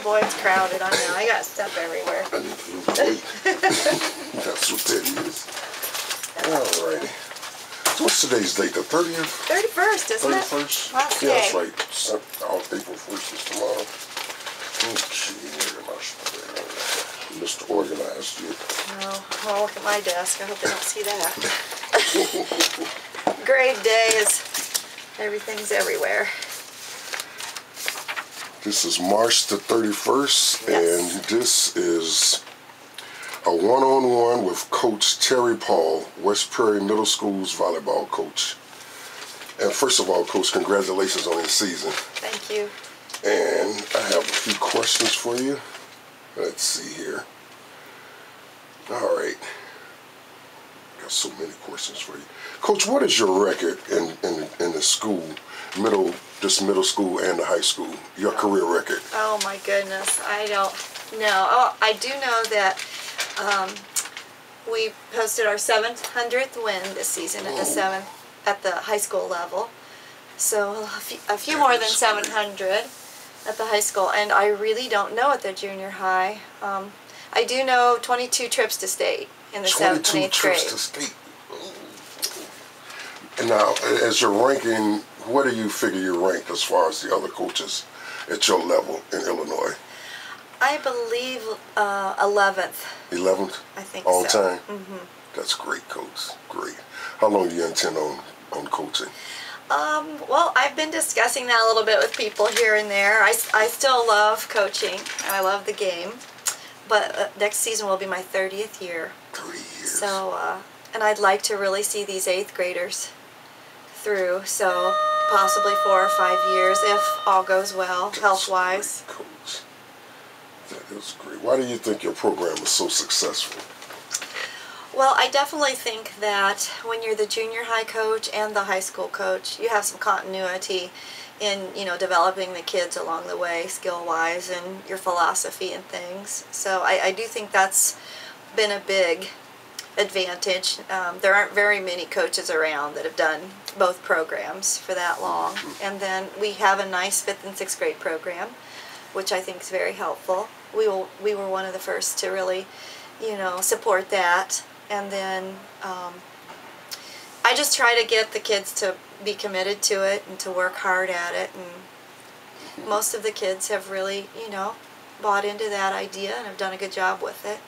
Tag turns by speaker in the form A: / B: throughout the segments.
A: boy, it's crowded. I know. I got stuff everywhere.
B: I need to lose weight. That's what that is. Alrighty. So what's today's date? The 30th?
A: 31st, isn't it?
B: 31st?
A: Last
B: Yeah,
A: day.
B: that's right. April 1st is tomorrow. Okay, Mr. Organized yet.
A: Oh, I'll look at my desk. I hope they don't see that. Grade day is, everything's everywhere.
B: This is March the 31st,
A: Yes.
B: and this is a one-on-one with Coach Terri Paul, West Prairie Middle School's volleyball coach. And first of all, Coach, congratulations on your season.
A: Thank you.
B: And I have a few questions for you. Let's see here. All right. Got so many questions for you. Coach, what is your record in the school, this middle school and the high school, your career record?
A: Oh my goodness, I don't know. Oh, I do know that we posted our 700th win this season at the high school level. So a few more than 700 at the high school, and I really don't know at the junior high. I do know 22 trips to state in the 7th and 8th grade. 22 trips to state.
B: And now, as you're ranking, what do you figure you're ranked as far as the other coaches at your level in Illinois?
A: I believe 11th.
B: 11th?
A: I think
B: all
A: so.
B: Time? Mm-hmm. That's great, Coach. Great. How long do you intend on coaching?
A: Well, I've been discussing that a little bit with people here and there. I still love coaching. I love the game. But next season will be my 30th year.
B: 30 years.
A: So, and I'd like to really see these 8th graders through. So, possibly 4 or 5 years if all goes well, health-wise.
B: Coach. That is great. Why do you think your program is so successful?
A: Well, I definitely think that when you're the junior high coach and the high school coach, you have some continuity in, developing the kids along the way, skill-wise, and your philosophy and things. So I do think that's been a big advantage. There aren't very many coaches around that have done both programs for that long. And then we have a nice 5th and 6th grade program, which I think is very helpful. We were one of the first to really, support that. And then I just try to get the kids to be committed to it and to work hard at it. And most of the kids have really, bought into that idea and have done a good job with it.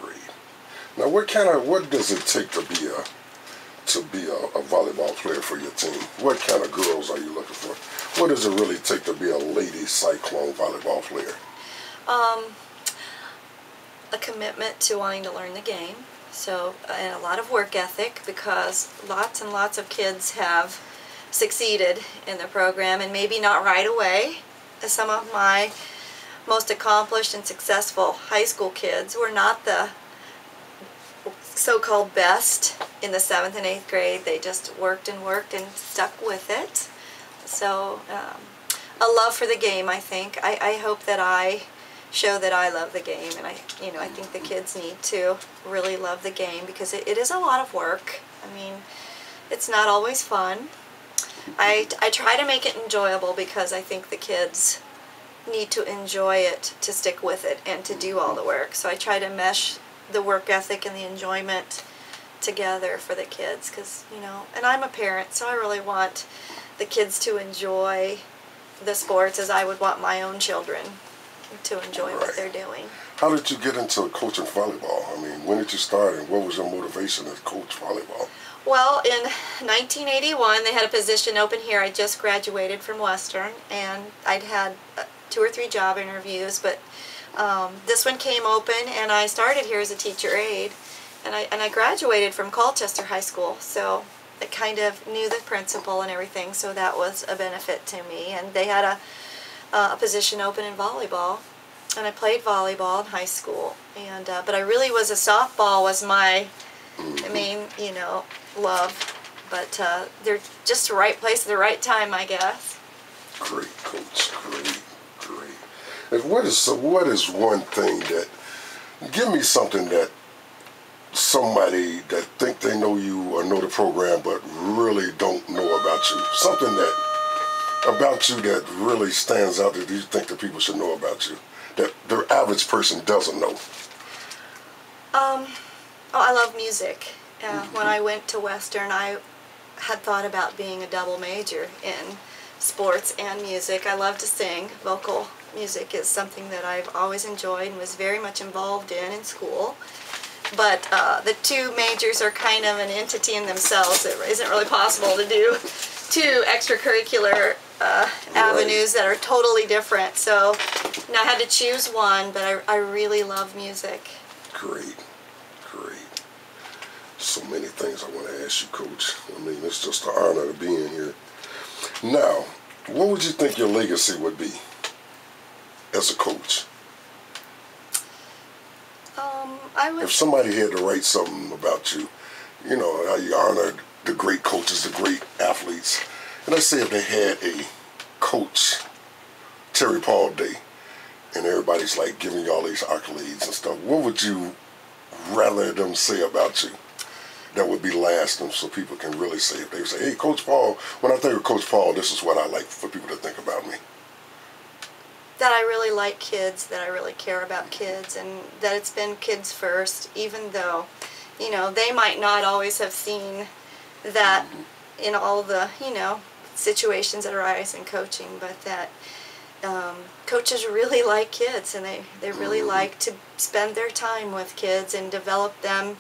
B: Great. Now, what does it take to be a volleyball player for your team? What kind of girls are you looking for? What does it really take to be a lady Cyclone volleyball player?
A: A commitment to wanting to learn the game, so and a lot of work ethic, because lots and lots of kids have succeeded in the program, and maybe not right away. Some of my most accomplished and successful high school kids were not the so-called best in the 7th and 8th grade. They just worked and stuck with it. So a love for the game, I think. I hope that I show that I love the game, and I think the kids need to really love the game, because it is a lot of work. I mean, it's not always fun. I try to make it enjoyable, because I think the kids need to enjoy it to stick with it and to do all the work. So I try to mesh the work ethic and the enjoyment together for the kids, because and I'm a parent, so I really want the kids to enjoy the sports as I would want my own children to enjoy what they're doing.
B: How did you get into coaching volleyball? I mean, when did you start, and what was your motivation to coach volleyball?
A: Well, in 1981, they had a position open here. I just graduated from Western, and I'd had 2 or 3 job interviews, but this one came open, and I started here as a teacher aide, and I graduated from Colchester High School, so I kind of knew the principal and everything, so that was a benefit to me. And they had a position open in volleyball, and I played volleyball in high school, and but I really was softball was my main love, but they're just the right place at the right time, I guess.
B: Great, Coach. Great. And what is one thing that, give me something that somebody that think they know you or know the program but really don't know about you, something that about you that really stands out that you think that people should know about you, that the average person doesn't know?
A: Oh, I love music. When I went to Western, I had thought about being a double major in sports and music. I love to sing. Vocal music is something that I've always enjoyed and was very much involved in school. But the two majors are kind of an entity in themselves. It isn't really possible to do two extracurricular avenues that are totally different. So I had to choose one, but I really love music.
B: Great, great. So many things I want to ask you, Coach. I mean, it's just an honor to be in here. Now, what would you think your legacy would be as a coach? If somebody had to write something about you, you know, how you honored the great coaches, the great athletes, and let's say if they had a Coach Terri Paul Day, and everybody's like giving you all these accolades and stuff, what would you rather them say about you that would be lasting so people can really say, if they say, hey, Coach Paul, when I think of Coach Paul, this is what I like for people to think about me?
A: That I really like kids, that I really care about kids, and that it's been kids first, even though, you know, they might not always have seen that in all the, you know, situations that arise in coaching, but that coaches really like kids, and they really like to spend their time with kids and develop them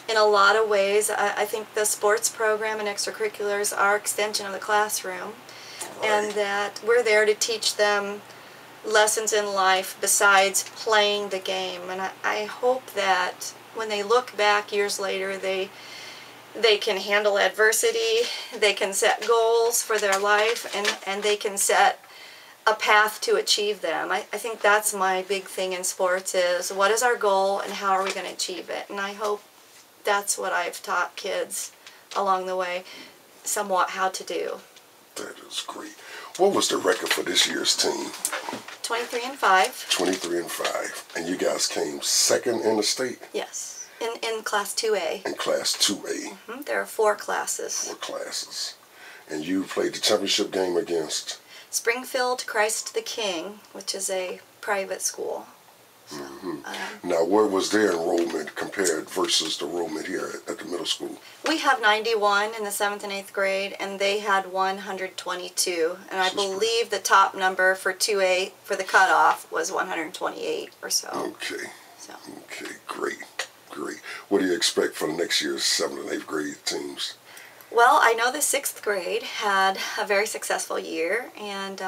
A: in a lot of ways. I think the sports program and extracurriculars are extension of the classroom, and that we're there to teach them lessons in life besides playing the game. And I hope that when they look back years later, they can handle adversity, they can set goals for their life, and they can set a path to achieve them. I think that's my big thing in sports is, what is our goal and how are we going to achieve it? And I hope that's what I've taught kids along the way, somewhat how to do.
B: That is great. What was the record for this year's team?
A: 23-5.
B: 23-5. And you guys came second in the state?
A: Yes. In Class 2A.
B: In Class 2A.
A: There are 4 classes.
B: 4 classes. And you played the championship game against?
A: Springfield Christ the King, which is a private school. So,
B: now, what was their enrollment compared versus the enrollment here at the middle school?
A: We have 91 in the 7th and 8th grade, and they had 122. And I believe the top number for 2A for the cutoff was 128 or so.
B: Okay. Okay, great, great. What do you expect for the next year's 7th and 8th grade teams?
A: Well, I know the 6th grade had a very successful year, and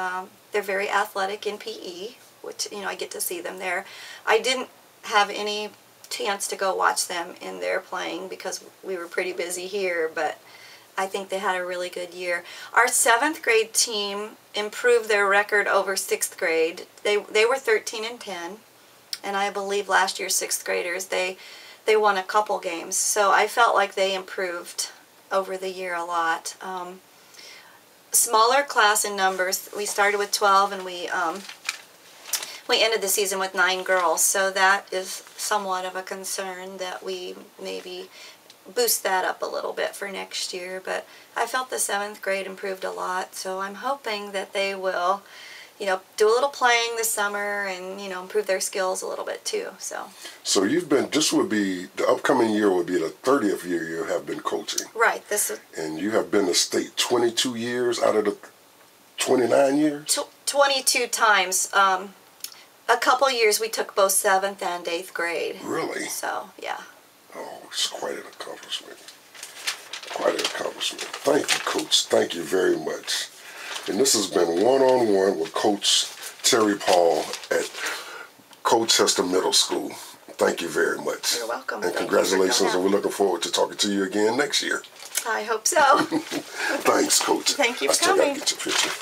A: they're very athletic in PE, which, you know, I get to see them there. I didn't have any chance to go watch them in their playing because we were pretty busy here, but I think they had a really good year. Our 7th grade team improved their record over 6th grade. They were 13-10, and I believe last year's 6th graders, they won a couple games. So I felt like they improved over the year a lot. Smaller class in numbers. We started with 12, and we ended the season with 9 girls, so that is somewhat of a concern that we maybe boost that up a little bit for next year. But I felt the 7th grade improved a lot, so I'm hoping that they will, you know, do a little playing this summer and, you know, improve their skills a little bit too. So
B: you've been, this would be, the upcoming year would be the 30th year you have been coaching.
A: Right.
B: And you have been to state 22 years out of the 29 years?
A: 22 times. A couple years we took both 7th and 8th grade.
B: Really?
A: So, yeah.
B: Oh, it's quite an accomplishment. Quite an accomplishment. Thank you, Coach. Thank you very much. And this has been one-on-one with Coach Terri Paul at Colchester Middle School. Thank you very much.
A: You're welcome.
B: And congratulations, and we're looking forward to talking to you again next year.
A: I hope so.
B: Thanks, Coach.
A: Thank you for
B: I still gotta
A: coming.
B: get your picture.